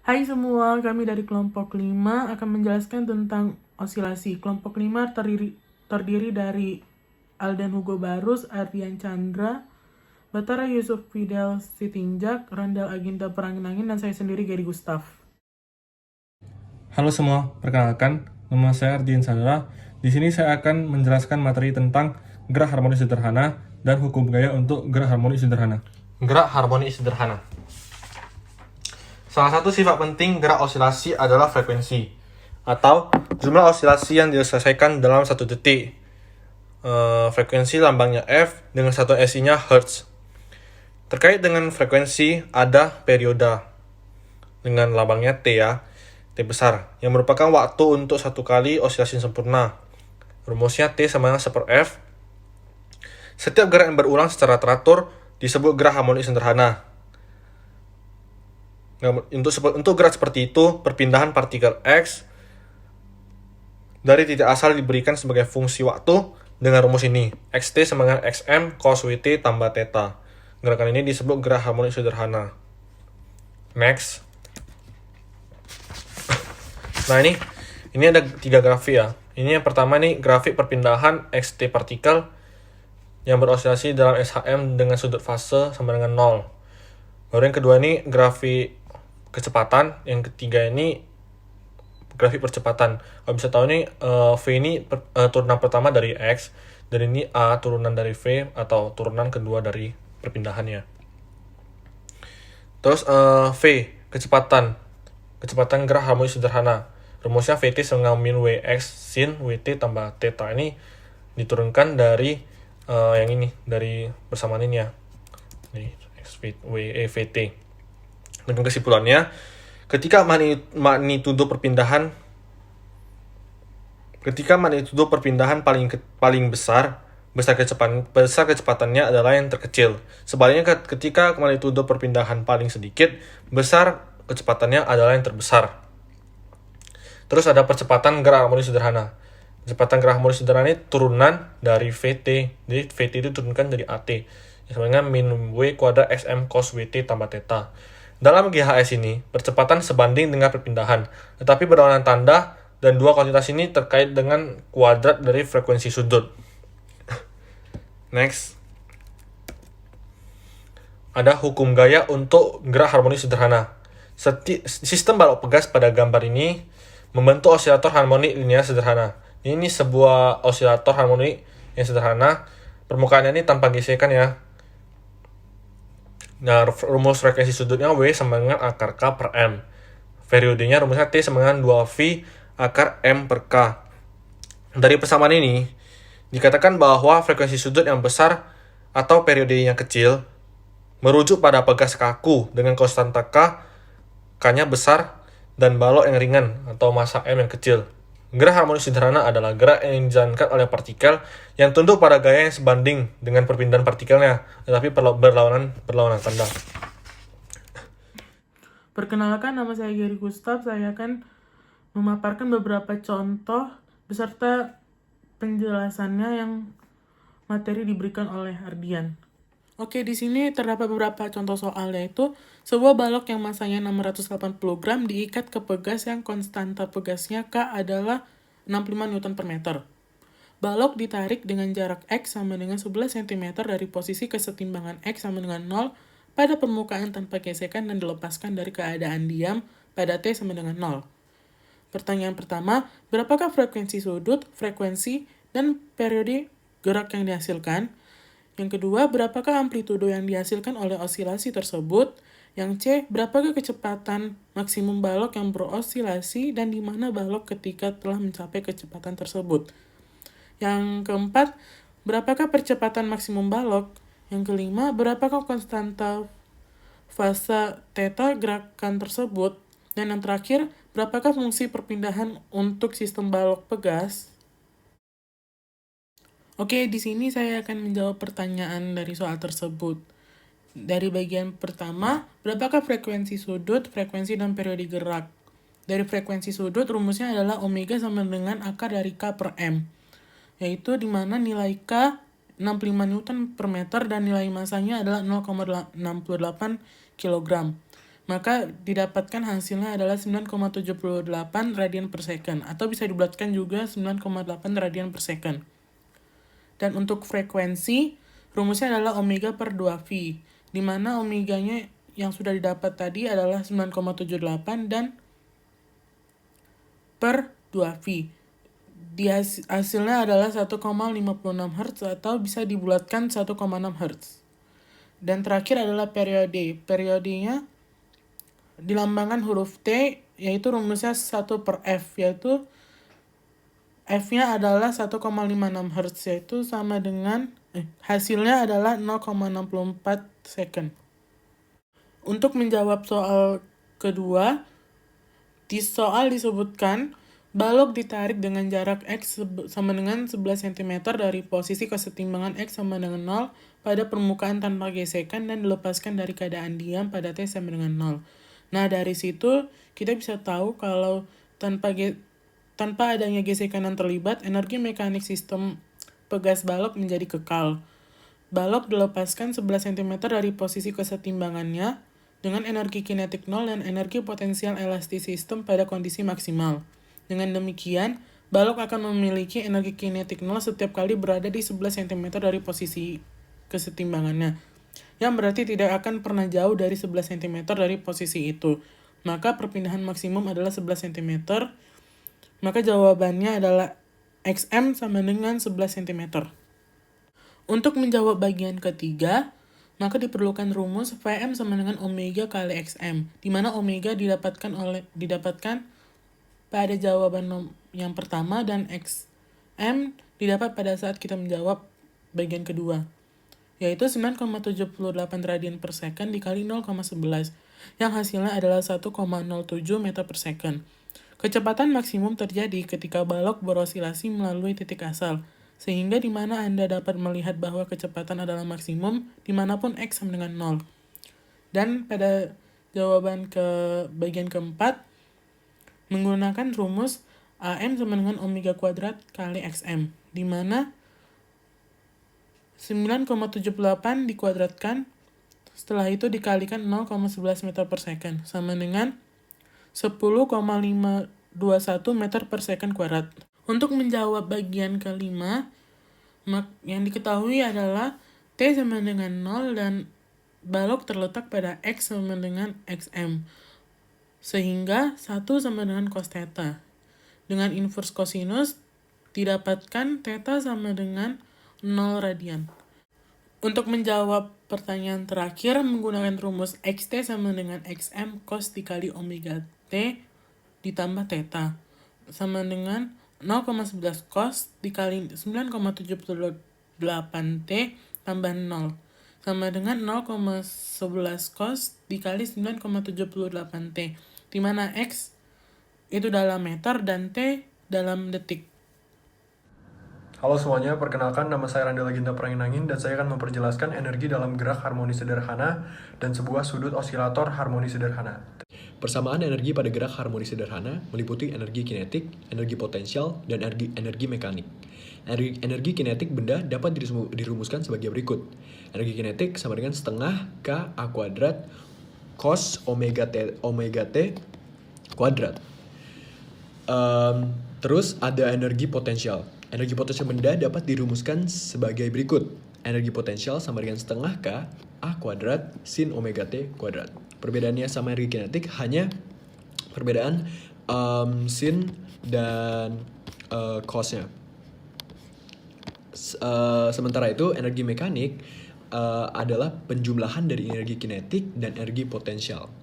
Hai semua, kami dari kelompok 5 akan menjelaskan tentang osilasi. Kelompok 5 terdiri dari Aldan Hugo Barus, Ardian Chandra, Batara Yusuf Fidel Sitingjak, Randall Aginta Perangin-Angin, dan saya sendiri Gary Gustaf. Halo semua, perkenalkan, nama saya Ardian Chandra. Di sini saya akan menjelaskan materi tentang gerak harmonis sederhana dan hukum gaya untuk gerak harmonis sederhana. Gerak harmonis sederhana. Salah satu sifat penting gerak osilasi adalah frekuensi atau jumlah osilasi yang diselesaikan dalam satu detik. Frekuensi lambangnya F dengan satu SI-nya Hertz. Terkait dengan frekuensi ada perioda dengan lambangnya T ya. T besar, yang merupakan waktu untuk satu kali osilasi sempurna. Rumusnya T sama dengan 1/F. Setiap gerak yang berulang secara teratur disebut gerak harmonis sederhana. Untuk gerak seperti itu, perpindahan partikel X dari titik asal diberikan sebagai fungsi waktu dengan rumus ini. Xt sama dengan Xm cos Wt tambah theta. Gerakan ini disebut gerak harmonis sederhana. Next. Nah ini ada 3 grafik ya. Ini yang pertama nih grafik perpindahan xt partikel yang berosilasi dalam SHM dengan sudut fase sama dengan 0. Baru yang kedua ini grafik kecepatan, yang ketiga ini grafik percepatan. Kalau bisa tahu nih V ini turunan pertama dari X, dan ini A turunan dari V atau turunan kedua dari perpindahannya. Terus V kecepatan gerak harmonis sederhana. Rumusnya Vt sama min Wx sin Wt tambah theta. Ini diturunkan dari yang ini, dari persamaan ini ya. Ini Vt. Dengan kesimpulannya, ketika magnitudo perpindahan paling besar kecepatannya adalah yang terkecil. Sebaliknya, ketika magnitudo perpindahan paling sedikit, besar kecepatannya adalah yang terbesar. Terus ada percepatan gerak harmonis sederhana. Kecepatan gerak harmonis sederhana ini turunan dari Vt. Jadi Vt itu turunkan dari At. Sebenarnya min W kuadrat Xm cos Wt tambah theta. Dalam GHS ini, percepatan sebanding dengan perpindahan, tetapi berlawanan tanda, dan dua kuantitas ini terkait dengan kuadrat dari frekuensi sudut. Next. Ada hukum gaya untuk gerak harmonis sederhana. Sistem balok pegas pada gambar ini membentuk osilator harmonik linear sederhana. Ini sebuah osilator harmonik yang sederhana. Permukaannya ini tanpa gesekan ya. Nah, rumus frekuensi sudutnya W sama dengan akar K per M. Periodenya rumusnya T sama dengan 2V akar M per K. Dari persamaan ini, dikatakan bahwa frekuensi sudut yang besar atau periodenya kecil merujuk pada pegas kaku dengan konstanta K, K-nya besar, dan balok yang ringan atau massa M yang kecil. Gerak harmonis sederhana adalah gerak yang dijalankan oleh partikel yang tunduk pada gaya yang sebanding dengan perpindahan partikelnya, tetapi berlawanan tanda. Perkenalkan, nama saya Gary Gustaf. Saya akan memaparkan beberapa contoh beserta penjelasannya yang materi diberikan oleh Ardian. Oke, di sini terdapat beberapa contoh soal, yaitu sebuah balok yang masanya 680 gram diikat ke pegas yang konstanta pegasnya K adalah 65 Newton per meter. Balok ditarik dengan jarak X sama dengan 11 cm dari posisi kesetimbangan X sama dengan 0 pada permukaan tanpa gesekan dan dilepaskan dari keadaan diam pada T sama dengan 0. Pertanyaan pertama, berapakah frekuensi sudut, frekuensi, dan periode gerak yang dihasilkan? Yang kedua, berapakah amplitudo yang dihasilkan oleh osilasi tersebut? Yang C, berapakah kecepatan maksimum balok yang berosilasi dan di mana balok ketika telah mencapai kecepatan tersebut? Yang keempat, berapakah percepatan maksimum balok? Yang kelima, berapakah konstanta fase theta gerakan tersebut? Dan yang terakhir, berapakah fungsi perpindahan untuk sistem balok pegas? Oke, di sini saya akan menjawab pertanyaan dari soal tersebut. Dari bagian pertama, berapakah frekuensi sudut, frekuensi, dan periode gerak? Dari frekuensi sudut, rumusnya adalah omega sama dengan akar dari K per M, yaitu di mana nilai K 65 Newton per meter dan nilai masanya adalah 0,68 kg. maka didapatkan hasilnya adalah 9,78 radian per second, atau bisa dibulatkan juga 9,8 radian per second. Dan untuk frekuensi, rumusnya adalah omega per 2V, di mana omeganya yang sudah didapat tadi adalah 9,78 dan per 2V. Hasilnya adalah 1,56 Hz atau bisa dibulatkan 1,6 Hz. Dan terakhir adalah periode. Periodenya dilambangkan huruf T, yaitu rumusnya 1 per F, yaitu F-nya adalah 1,56 Hz, yaitu sama dengan hasilnya adalah 0,64 second. Untuk menjawab soal kedua, di soal disebutkan balok ditarik dengan jarak X sama dengan 11 cm dari posisi kesetimbangan X sama dengan 0 pada permukaan tanpa gesekan dan dilepaskan dari keadaan diam pada T sama dengan 0. Nah, dari situ kita bisa tahu kalau tanpa adanya gesekan yang terlibat, energi mekanik sistem pegas balok menjadi kekal. Balok dilepaskan 11 cm dari posisi kesetimbangannya dengan energi kinetik 0 dan energi potensial elastis sistem pada kondisi maksimal. Dengan demikian, balok akan memiliki energi kinetik 0 setiap kali berada di 11 cm dari posisi kesetimbangannya, yang berarti tidak akan pernah jauh dari 11 cm dari posisi itu. Maka perpindahan maksimum adalah 11 cm. Maka jawabannya adalah XM sama dengan 11 cm. Untuk menjawab bagian ketiga, maka diperlukan rumus Vm sama dengan omega kali XM, di mana omega didapatkan pada jawaban yang pertama dan XM didapat pada saat kita menjawab bagian kedua, yaitu 9,78 radian per second dikali 0,11, yang hasilnya adalah 1,07 meter per second. Kecepatan maksimum terjadi ketika balok berosilasi melalui titik asal, sehingga di mana Anda dapat melihat bahwa kecepatan adalah maksimum dimanapun X sama dengan 0. Dan pada jawaban ke bagian keempat, menggunakan rumus AM sama dengan omega kuadrat kali XM, di mana 9,78 dikuadratkan, setelah itu dikalikan 0,11 meter per second, sama dengan 10,521 meter per second kuadrat. Untuk menjawab bagian kelima, yang diketahui adalah T sama dengan 0 dan balok terletak pada X sama dengan XM. Sehingga 1 sama dengan cos theta. Dengan inverse cosinus didapatkan theta sama dengan 0 radian. Untuk menjawab pertanyaan terakhir, menggunakan rumus XT sama dengan XM cos dikali omega T ditambah theta, sama dengan 0,11 cos dikali 9,78 T tambah 0, sama dengan 0,11 cos dikali 9,78 T, di mana X itu dalam meter dan T dalam detik. Halo semuanya, perkenalkan nama saya Randa Laginta Pranginangin dan saya akan memperjelaskan energi dalam gerak harmoni sederhana dan sebuah sudut osilator harmoni sederhana. Persamaan energi pada gerak harmoni sederhana meliputi energi kinetik, energi potensial, dan energi mekanik. Energi kinetik benda dapat dirumuskan sebagai berikut. Energi kinetik sama dengan setengah K A kuadrat cos omega T kuadrat. Terus ada energi potensial. Energi potensial benda dapat dirumuskan sebagai berikut. Energi potensial sama dengan setengah K A kuadrat sin omega T kuadrat. Perbedaannya sama energi kinetik hanya perbedaan sin dan cosnya. Sementara itu energi mekanik adalah penjumlahan dari energi kinetik dan energi potensial.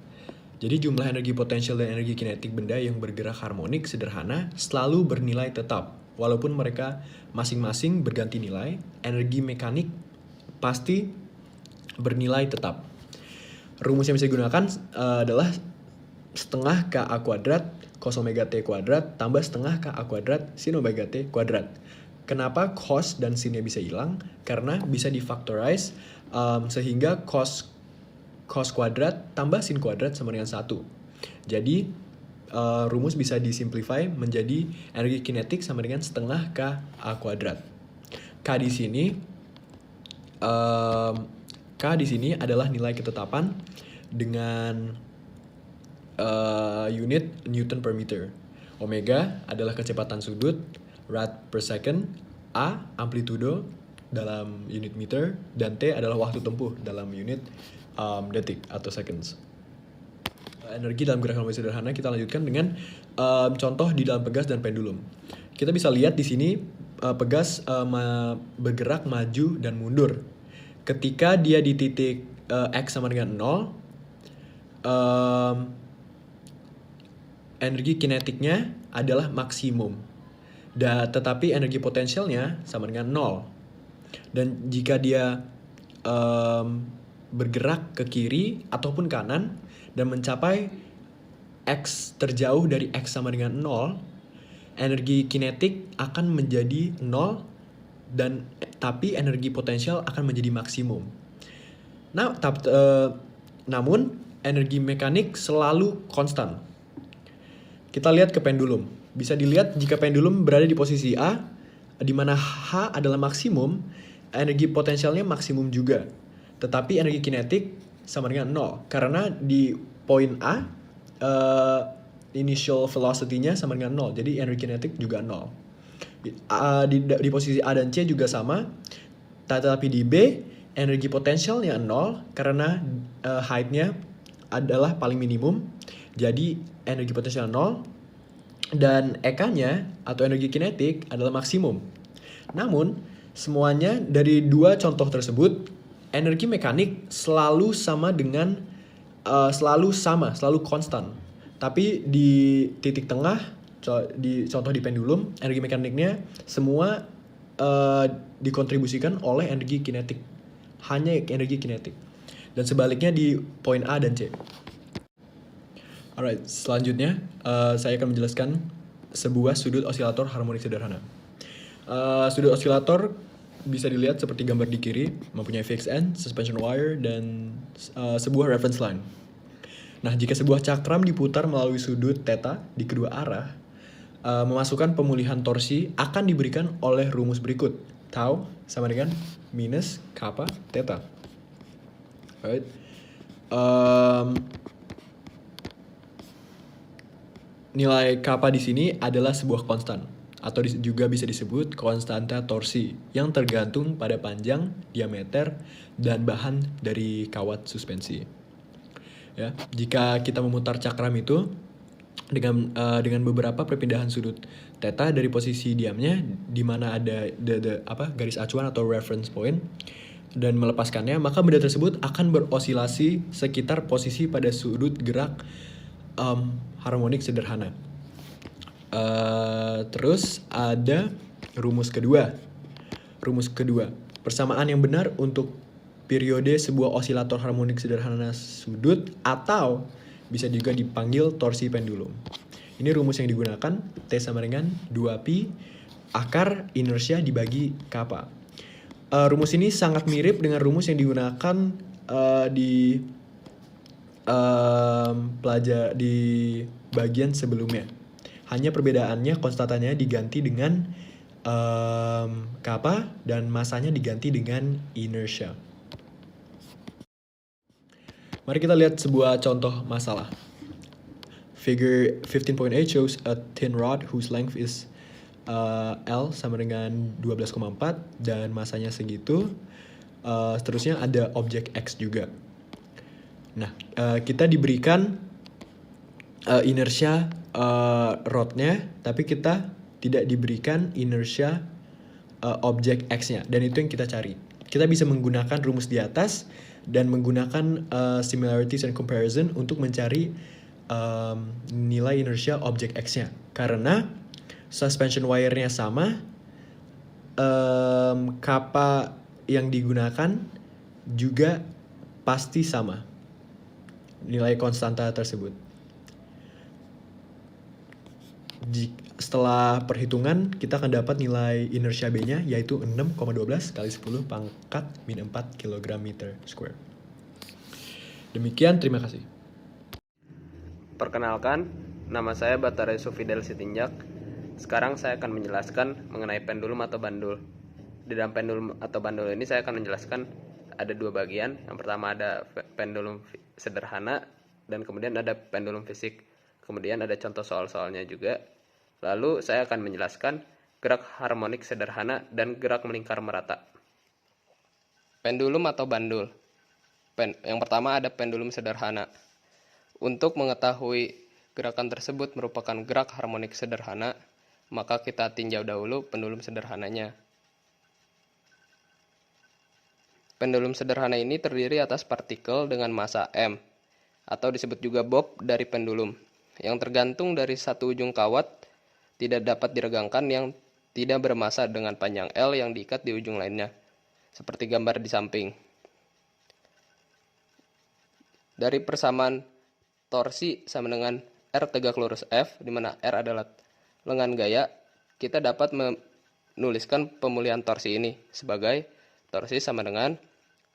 Jadi jumlah energi potensial dan energi kinetik benda yang bergerak harmonik sederhana selalu bernilai tetap. Walaupun mereka masing-masing berganti nilai, energi mekanik pasti bernilai tetap. Rumus yang bisa digunakan adalah setengah K A kuadrat cos omega T kuadrat tambah setengah K A kuadrat sin omega T kuadrat. Kenapa cos dan sinnya bisa hilang? Karena bisa difactorize sehingga cos kuadrat tambah sin kuadrat sama dengan 1. Jadi rumus bisa disimplify menjadi energi kinetik sama dengan setengah K A kuadrat. K di sini adalah nilai ketetapan dengan unit Newton per meter. Omega adalah kecepatan sudut, rad per second, A amplitudo dalam unit meter, dan T adalah waktu tempuh dalam unit detik atau seconds. Energi dalam gerakan harmonik sederhana kita lanjutkan dengan contoh di dalam pegas dan pendulum. Kita bisa lihat di sini pegas bergerak maju dan mundur. Ketika dia di titik X sama dengan 0, energi kinetiknya adalah maksimum. Tetapi energi potensialnya sama dengan 0. Dan jika dia bergerak ke kiri ataupun kanan dan mencapai X terjauh dari X sama dengan 0, energi kinetik akan menjadi 0 tapi energi potensial akan menjadi maksimum. Namun energi mekanik selalu konstan. Kita lihat ke pendulum. Bisa dilihat jika pendulum berada di posisi A, di mana H adalah maksimum, energi potensialnya maksimum juga. Tetapi energi kinetik sama dengan 0. Karena di poin A, initial velocity-nya sama dengan 0. Jadi energi kinetik juga 0. Di posisi A dan C juga sama. Tetapi di B, energi potensialnya 0 karena height-nya adalah paling minimum. Jadi energi potensial 0 dan EK-nya atau energi kinetik adalah maksimum. Namun, semuanya dari dua contoh tersebut, energi mekanik selalu selalu konstan. Tapi di titik tengah, di contoh di pendulum, energi mekaniknya semua dikontribusikan oleh energi kinetik. Hanya energi kinetik. Dan sebaliknya di poin A dan C. Alright, selanjutnya saya akan menjelaskan sebuah sudut osilator harmonik sederhana. Sudut osilator bisa dilihat seperti gambar di kiri, mempunyai fixed end, suspension wire, dan sebuah reference line. Nah, jika sebuah cakram diputar melalui sudut theta di kedua arah, memasukkan pemulihan torsi akan diberikan oleh rumus berikut. Tau sama dengan minus kappa theta. Alright. Nilai kappa di sini adalah sebuah konstan atau juga bisa disebut konstanta torsi yang tergantung pada panjang, diameter, dan bahan dari kawat suspensi. Ya, jika kita memutar cakram itu dengan beberapa perpindahan sudut theta dari posisi diamnya di mana ada garis acuan atau reference point dan melepaskannya, maka benda tersebut akan berosilasi sekitar posisi pada sudut gerak harmonik sederhana. Terus ada rumus kedua. Persamaan yang benar untuk periode sebuah osilator harmonik sederhana sudut atau bisa juga dipanggil torsi pendulum. Ini rumus yang digunakan, T sama dengan 2pi akar inersia dibagi kappa. Rumus ini sangat mirip dengan rumus yang digunakan di bagian sebelumnya. Hanya perbedaannya konstantanya diganti dengan kappa dan masanya diganti dengan inertia. Mari kita lihat sebuah contoh masalah. Figure 15.8 shows a thin rod whose length is L sama dengan 12,4 dan masanya segitu. Seterusnya ada objek X juga. Nah, kita diberikan inersia rodnya, tapi kita tidak diberikan inersia objek X-nya, dan itu yang kita cari. Kita bisa menggunakan rumus di atas dan menggunakan similarities and comparison untuk mencari nilai inersia objek X-nya. Karena suspension wire-nya sama, kappa yang digunakan juga pasti sama nilai konstanta tersebut. Setelah perhitungan, kita akan dapat nilai inersia B-nya yaitu 6,12 kali 10 pangkat min 4 kg meter square. Demikian, terima kasih. Perkenalkan, nama saya Batara Yusuf Fidel Sitinjak. Sekarang saya akan menjelaskan mengenai pendulum atau bandul. Di dalam pendulum atau bandul ini saya akan menjelaskan ada dua bagian. Yang pertama ada pendulum sederhana dan kemudian ada pendulum fisik. Kemudian ada contoh soal-soalnya juga. Lalu saya akan menjelaskan gerak harmonik sederhana dan gerak melingkar merata. Pendulum atau bandul. Yang pertama ada pendulum sederhana. Untuk mengetahui gerakan tersebut merupakan gerak harmonik sederhana, maka kita tinjau dahulu pendulum sederhananya. Pendulum sederhana ini terdiri atas partikel dengan massa m, atau disebut juga bob dari pendulum, yang tergantung dari satu ujung kawat tidak dapat diregangkan yang tidak bermassa dengan panjang L yang diikat di ujung lainnya, seperti gambar di samping. Dari persamaan torsi sama dengan R tegak lurus F, di mana R adalah lengan gaya, kita dapat menuliskan pemulihan torsi ini sebagai torsi sama dengan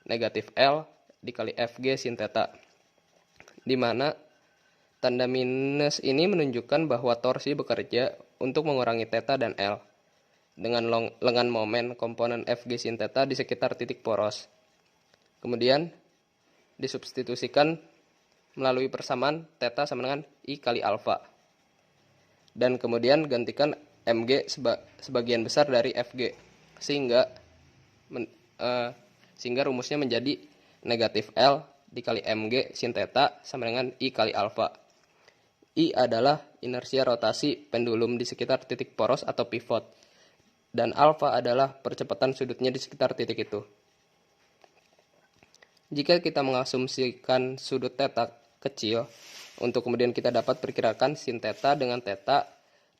negatif L dikali FG sin theta, di mana tanda minus ini menunjukkan bahwa torsi bekerja untuk mengurangi theta dan L dengan lengan momen komponen FG sin theta di sekitar titik poros. Kemudian disubstitusikan melalui persamaan theta sama dengan I kali alfa. Dan kemudian gantikan MG sebagian besar dari FG, sehingga rumusnya menjadi negatif L dikali MG sin theta sama dengan I kali alfa. I adalah inersia rotasi pendulum di sekitar titik poros atau pivot, dan alfa adalah percepatan sudutnya di sekitar titik itu. Jika kita mengasumsikan sudut theta kecil, untuk kemudian kita dapat perkirakan sin theta dengan theta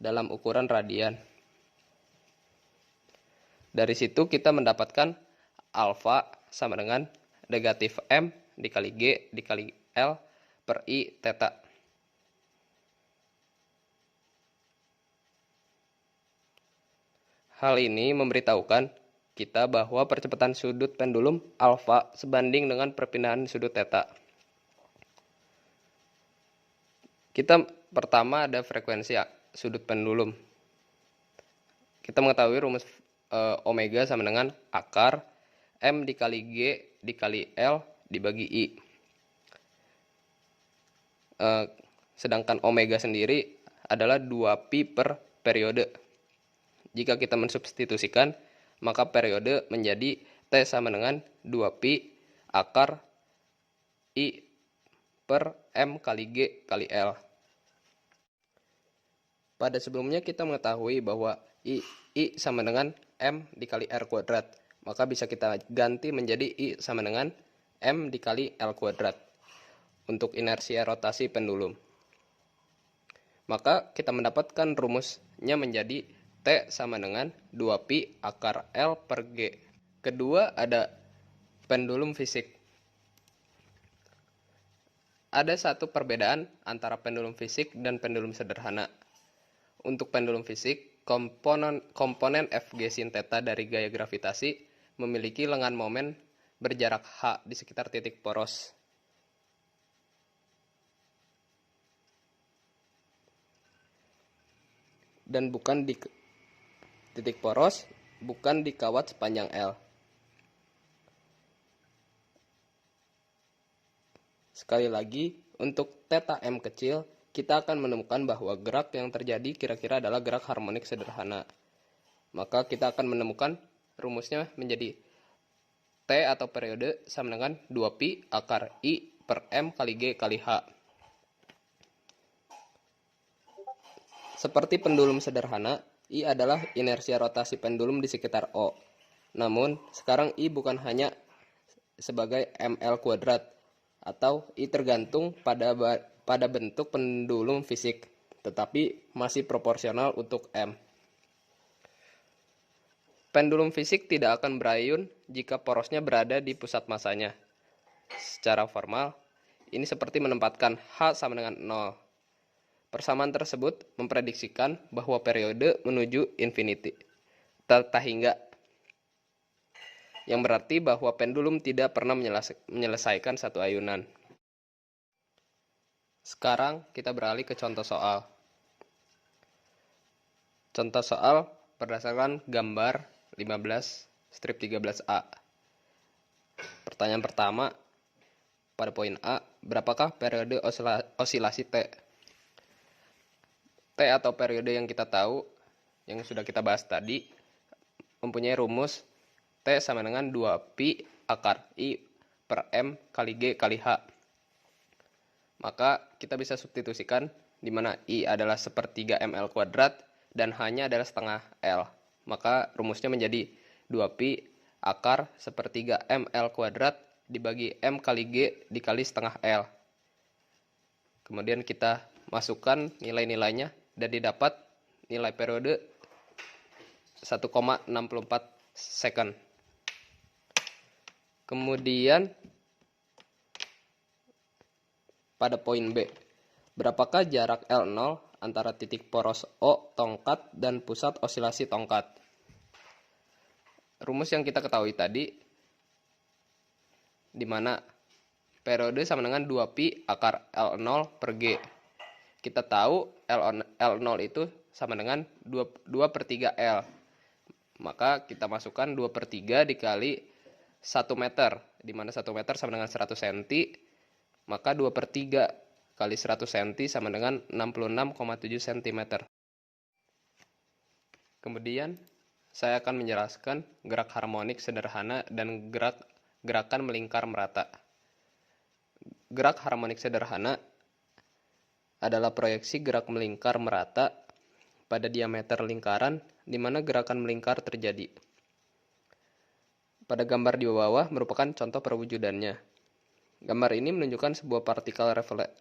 dalam ukuran radian. Dari situ kita mendapatkan alfa sama dengan negatif M dikali G dikali L per I theta. Hal ini memberitahukan kita bahwa percepatan sudut pendulum alfa sebanding dengan perpindahan sudut theta. Kita pertama ada frekuensi sudut pendulum. Kita mengetahui rumus omega sama dengan akar M dikali G dikali L dibagi I. Sedangkan omega sendiri adalah 2pi per periode. Jika kita mensubstitusikan, maka periode menjadi T sama dengan 2pi akar I per M kali G kali L. Pada sebelumnya kita mengetahui bahwa I sama dengan M dikali R kuadrat. Maka bisa kita ganti menjadi I sama dengan M dikali L kuadrat untuk inersia rotasi pendulum. Maka kita mendapatkan rumusnya menjadi T sama dengan 2pi akar L per G. Kedua ada pendulum fisik. Ada satu perbedaan antara pendulum fisik dan pendulum sederhana. Untuk pendulum fisik, komponen Fg sin theta dari gaya gravitasi memiliki lengan momen berjarak H di sekitar titik poros. Dan bukan di titik poros, bukan di kawat sepanjang L. Sekali lagi, untuk theta M kecil, kita akan menemukan bahwa gerak yang terjadi kira-kira adalah gerak harmonik sederhana. Maka kita akan menemukan rumusnya menjadi T atau periode sama dengan 2pi akar I per M kali G kali H. Seperti pendulum sederhana, I adalah inersia rotasi pendulum di sekitar O. Namun, sekarang I bukan hanya sebagai ml kuadrat, atau I tergantung pada bentuk pendulum fisik, tetapi masih proporsional untuk M. Pendulum fisik tidak akan berayun jika porosnya berada di pusat masanya. Secara formal, ini seperti menempatkan H sama dengan 0. Persamaan tersebut memprediksikan bahwa periode menuju infinity, tak hingga, yang berarti bahwa pendulum tidak pernah menyelesaikan satu ayunan. Sekarang kita beralih ke contoh soal. Contoh soal berdasarkan gambar 15 strip 13A. Pertanyaan pertama pada poin A, berapakah periode osilasi T? T atau periode yang kita tahu, yang sudah kita bahas tadi, mempunyai rumus T sama dengan 2pi akar I per M kali G kali H. Maka kita bisa substitusikan di mana I adalah sepertiga ml kuadrat dan H-nya adalah setengah L. Maka rumusnya menjadi 2pi akar sepertiga ml kuadrat dibagi M kali G dikali setengah L. Kemudian kita masukkan nilai-nilainya dan didapat nilai periode 1,64 second. Kemudian pada poin B, berapakah jarak L0 antara titik poros O tongkat dan pusat osilasi tongkat? Rumus yang kita ketahui tadi, di mana periode sama dengan 2pi akar L0 per G. Kita tahu L0 itu sama dengan 2 per 3 L. Maka kita masukkan 2 per 3 dikali 1 meter, di mana 1 meter sama dengan 100 cm, maka 2 per 3 kali 100 cm sama dengan 66,7 cm. Kemudian, saya akan menjelaskan gerak harmonik sederhana dan gerakan melingkar merata. Gerak harmonik sederhana adalah proyeksi gerak melingkar merata pada diameter lingkaran di mana gerakan melingkar terjadi. Pada gambar di bawah merupakan contoh perwujudannya. Gambar ini menunjukkan sebuah partikel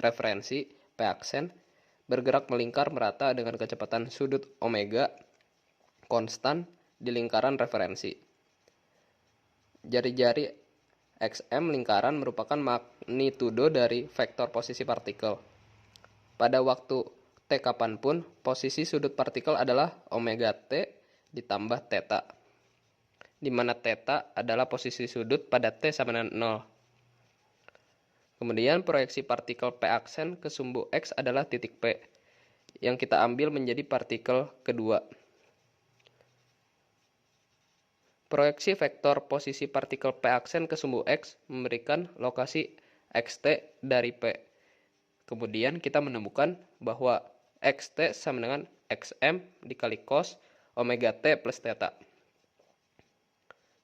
referensi P aksen bergerak melingkar merata dengan kecepatan sudut omega konstan di lingkaran referensi. Jari-jari XM lingkaran merupakan magnitudo dari vektor posisi partikel. Pada waktu T kapanpun, posisi sudut partikel adalah omega T ditambah theta, di mana theta adalah posisi sudut pada T sama dengan 0. Kemudian proyeksi partikel P aksen ke sumbu X adalah titik P, yang kita ambil menjadi partikel kedua. Proyeksi vektor posisi partikel P aksen ke sumbu X memberikan lokasi XT dari P. Kemudian kita menemukan bahwa XT sama dengan XM dikali cos omega T plus theta.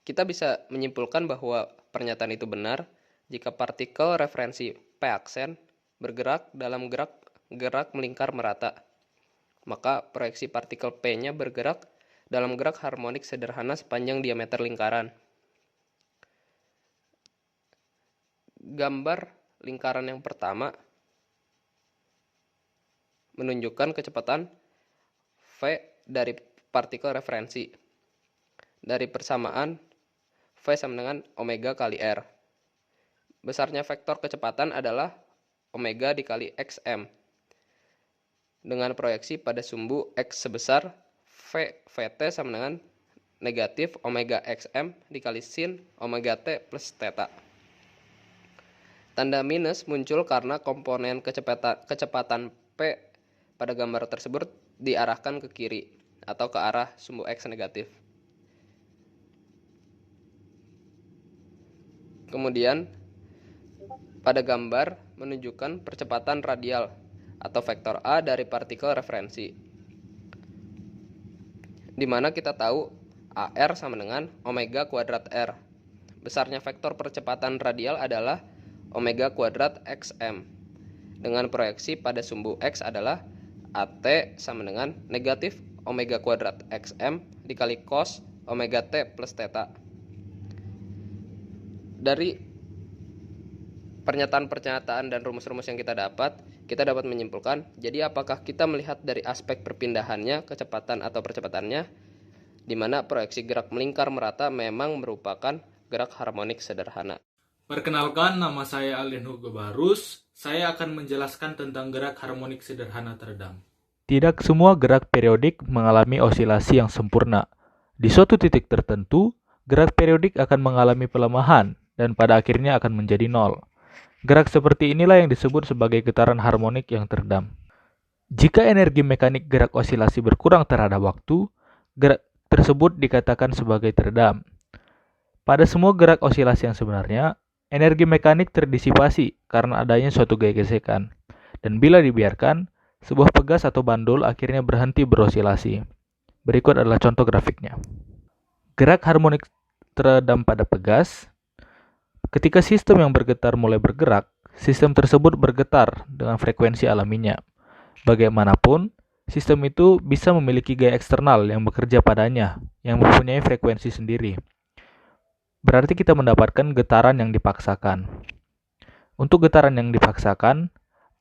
Kita bisa menyimpulkan bahwa pernyataan itu benar jika partikel referensi P aksen bergerak dalam gerak melingkar merata. Maka proyeksi partikel P-nya bergerak dalam gerak harmonik sederhana sepanjang diameter lingkaran. Gambar lingkaran yang pertama menunjukkan kecepatan V dari partikel referensi. Dari persamaan V sama dengan omega kali R. Besarnya vektor kecepatan adalah omega dikali XM. Dengan proyeksi pada sumbu X sebesar VT sama dengan negatif omega XM dikali sin omega T plus theta. Tanda minus muncul karena komponen kecepatan P pada gambar tersebut diarahkan ke kiri atau ke arah sumbu X negatif. Kemudian pada gambar menunjukkan percepatan radial atau vektor A dari partikel referensi, di mana kita tahu AR sama dengan omega kuadrat R. Besarnya vektor percepatan radial adalah omega kuadrat XM. Dengan proyeksi pada sumbu X adalah AT sama dengan negatif omega kuadrat XM dikali cos omega T plus theta. Dari pernyataan-pernyataan dan rumus-rumus yang kita dapat menyimpulkan, jadi apakah kita melihat dari aspek perpindahannya, kecepatan atau percepatannya, di mana proyeksi gerak melingkar merata memang merupakan gerak harmonik sederhana. Perkenalkan, nama saya Alden Hugo Barus. Saya akan menjelaskan tentang gerak harmonik sederhana teredam. Tidak semua gerak periodik mengalami osilasi yang sempurna. Di suatu titik tertentu, gerak periodik akan mengalami pelemahan dan pada akhirnya akan menjadi nol. Gerak seperti inilah yang disebut sebagai getaran harmonik yang teredam. Jika energi mekanik gerak osilasi berkurang terhadap waktu, gerak tersebut dikatakan sebagai teredam. Pada semua gerak osilasi yang sebenarnya, energi mekanik terdisipasi karena adanya suatu gaya gesekan. Dan bila dibiarkan, sebuah pegas atau bandul akhirnya berhenti berosilasi. Berikut adalah contoh grafiknya. Gerak harmonik teredam pada pegas. Ketika sistem yang bergetar mulai bergerak, sistem tersebut bergetar dengan frekuensi alaminya. Bagaimanapun, sistem itu bisa memiliki gaya eksternal yang bekerja padanya, yang mempunyai frekuensi sendiri. Berarti kita mendapatkan getaran yang dipaksakan. Untuk getaran yang dipaksakan,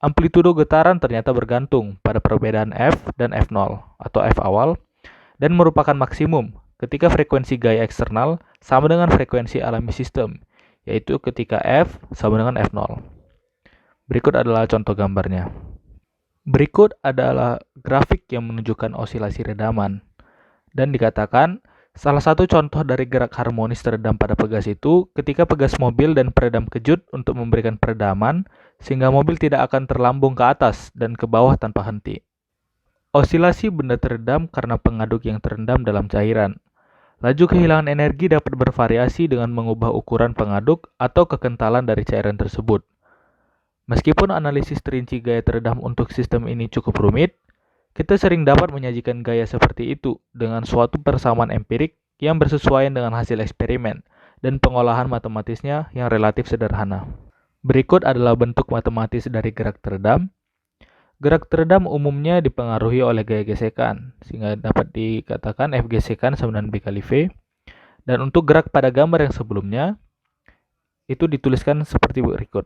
amplitudo getaran ternyata bergantung pada perbedaan F dan F0 atau F awal dan merupakan maksimum ketika frekuensi gaya eksternal sama dengan frekuensi alami sistem, yaitu ketika F sama dengan F0. Berikut adalah contoh gambarnya. Berikut adalah grafik yang menunjukkan osilasi redaman. Dan dikatakan, salah satu contoh dari gerak harmonis teredam pada pegas itu ketika pegas mobil dan peredam kejut untuk memberikan peredaman sehingga mobil tidak akan terlambung ke atas dan ke bawah tanpa henti. Osilasi benda teredam karena pengaduk yang terendam dalam cairan. Laju kehilangan energi dapat bervariasi dengan mengubah ukuran pengaduk atau kekentalan dari cairan tersebut. Meskipun analisis terinci gaya teredam untuk sistem ini cukup rumit, kita sering dapat menyajikan gaya seperti itu dengan suatu persamaan empirik yang bersesuaian dengan hasil eksperimen dan pengolahan matematisnya yang relatif sederhana. Berikut adalah bentuk matematis dari gerak teredam. Gerak teredam umumnya dipengaruhi oleh gaya gesekan, sehingga dapat dikatakan F gesekan sama dengan B kali V. Dan untuk gerak pada gambar yang sebelumnya, itu dituliskan seperti berikut.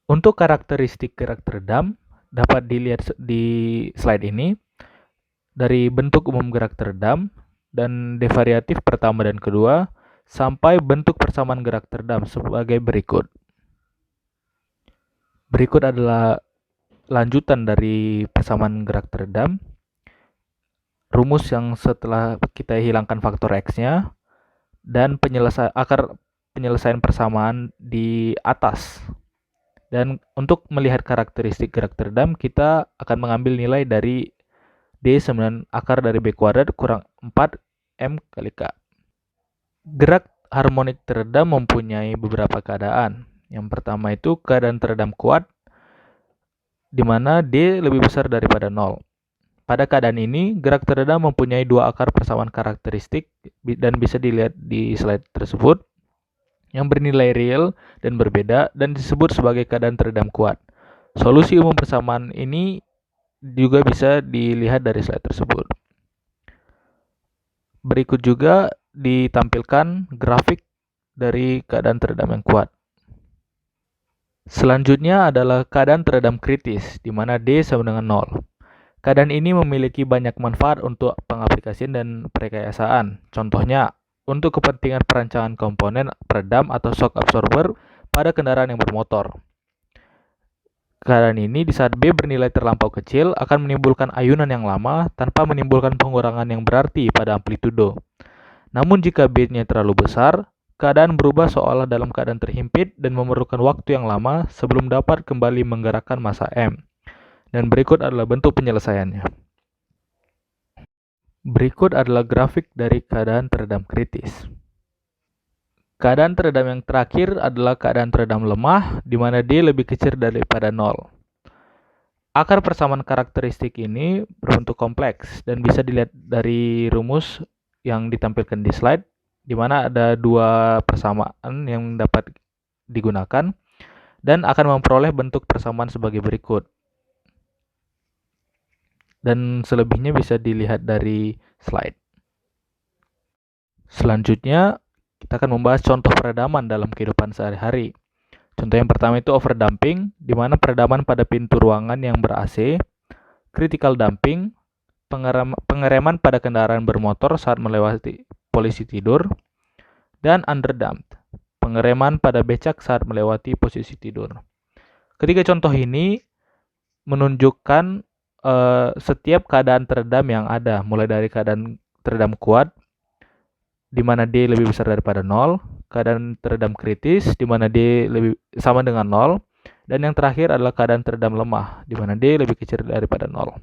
Untuk karakteristik gerak teredam, dapat dilihat di slide ini, dari bentuk umum gerak teredam, dan devariatif pertama dan kedua, sampai bentuk persamaan gerak teredam sebagai berikut. Berikut adalah lanjutan dari persamaan gerak teredam. Rumus yang setelah kita hilangkan faktor X-nya, dan akar penyelesaian persamaan di atas. Dan untuk melihat karakteristik gerak teredam, kita akan mengambil nilai dari D sama akar dari B kuadrat kurang 4M kali K. Gerak harmonik teredam mempunyai beberapa keadaan. Yang pertama itu keadaan teredam kuat, di mana D lebih besar daripada 0. Pada keadaan ini, gerak teredam mempunyai dua akar persamaan karakteristik dan bisa dilihat di slide tersebut, yang bernilai real dan berbeda dan disebut sebagai keadaan teredam kuat. Solusi umum persamaan ini juga bisa dilihat dari slide tersebut. Berikut juga ditampilkan grafik dari keadaan teredam yang kuat. Selanjutnya adalah keadaan teredam kritis, di mana D sama dengan 0. Keadaan ini memiliki banyak manfaat untuk pengaplikasian dan perekayasaan. Contohnya, untuk kepentingan perancangan komponen peredam atau shock absorber pada kendaraan yang bermotor. Keadaan ini di saat B bernilai terlampau kecil akan menimbulkan ayunan yang lama tanpa menimbulkan pengurangan yang berarti pada amplitudo. Namun jika B-nya terlalu besar, keadaan berubah seolah dalam keadaan terhimpit dan memerlukan waktu yang lama sebelum dapat kembali menggerakkan massa M. Dan berikut adalah bentuk penyelesaiannya. Berikut adalah grafik dari keadaan teredam kritis. Keadaan teredam yang terakhir adalah keadaan teredam lemah, di mana D lebih kecil daripada 0. Akar persamaan karakteristik ini berbentuk kompleks dan bisa dilihat dari rumus yang ditampilkan di slide, di mana ada dua persamaan yang dapat digunakan dan akan memperoleh bentuk persamaan sebagai berikut. Dan selebihnya bisa dilihat dari slide. Selanjutnya, kita akan membahas contoh peredaman dalam kehidupan sehari-hari. Contoh yang pertama itu overdamping, di mana peredaman pada pintu ruangan yang ber-AC, critical damping, pengereman pada kendaraan bermotor saat melewati posisi tidur, dan underdamped, pengereman pada becak saat melewati posisi tidur. Ketiga contoh ini menunjukkan setiap keadaan teredam yang ada, mulai dari keadaan teredam kuat, di mana D lebih besar daripada 0, keadaan teredam kritis, di mana D lebih sama dengan 0, dan yang terakhir adalah keadaan teredam lemah, di mana D lebih kecil daripada 0.